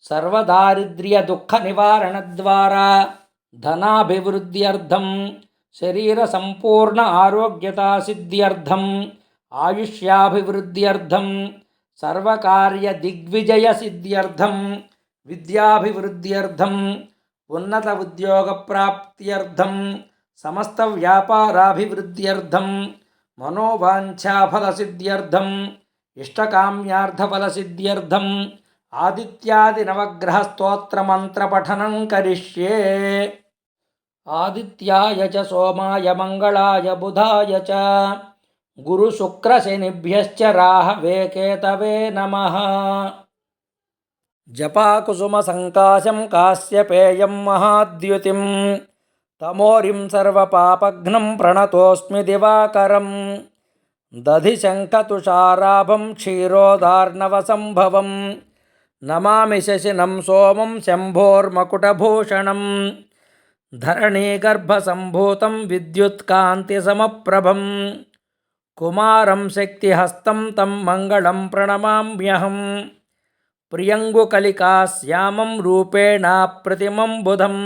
सर्वदारिद्र्यदुःखनिवारणद्वारा धनाभिवृद्ध्यर्थं शरीरसम्पूर्ण आरोग्यतासिद्ध्यर्थं आयुष्याभिवृद्ध्यर्थं सर्वकार्यदिग्विजयसिद्ध्यर्थं विद्याभिवृद्ध्यर्थं उन्नत उद्योगप्राप्त्यर्थं समस्तव्यापाराभिवृद्ध्यर्थं मनोवाञ्छाफलसिद्ध्यर्थं इष्टकाम्यार्थफलसिद्ध्यर्थं आदित्यादिनवग्रहस्तोत्रमन्त्रपठनं करिष्ये। आदित्याय च सोमाय मंगलाय बुधाय च गुरुशुक्रशनिभ्यश्च राहवे केतवे नमः। जपाकुसुमसङ्काशं कास्यपेयं महाद्युतिं तमोरिं सर्वपापघ्नं प्रणतोऽस्मि दिवाकरं दधिशङ्खतुषाराभं क्षीरोदार्णवसम्भवं नमामि शशिनं सोमं शम्भोर्मकुटभूषणं धरणीगर्भसम्भूतं विद्युत्कान्तिसमप्रभं कुमारं शक्तिहस्तं तं मङ्गलं प्रणमाम्यहं प्रियङ्गुकलिकाश्यामं रूपेणाप्रतिमं बुधं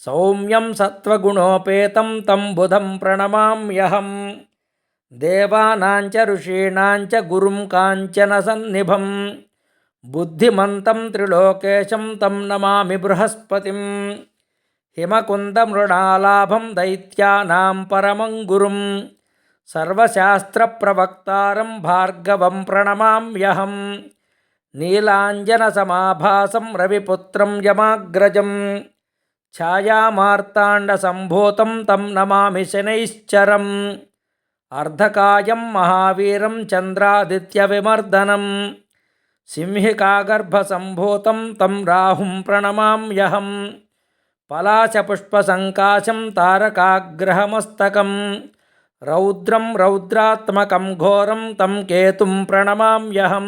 सौम्यं सत्त्वगुणोपेतं तं बुधं प्रणमाम्यहं देवानां च ऋषीणां च गुरुं काञ्चनसन्निभं बुद्धिमन्तं त्रिलोकेशं तं नमामि बृहस्पतिं हिमकुन्दमृणालाभं दैत्यानां परमं गुरुं सर्वशास्त्रप्रवक्तारं भार्गवं प्रणमाम्यहं नीलाञ्जनसमाभासं रविपुत्रं यमाग्रजं छायामार्ताण्डसम्भूतं तं नमामि शनैश्चरम् अर्धकायं महावीरं चन्द्रादित्यविमर्दनं सिंहिकागर्भसम्भूतं तं राहुं प्रणमाम्यहं पलाशपुष्पसङ्काशं तारकाग्रहमस्तकं रौद्रं रौद्रात्मकं घोरं तं केतुं प्रणमाम्यहं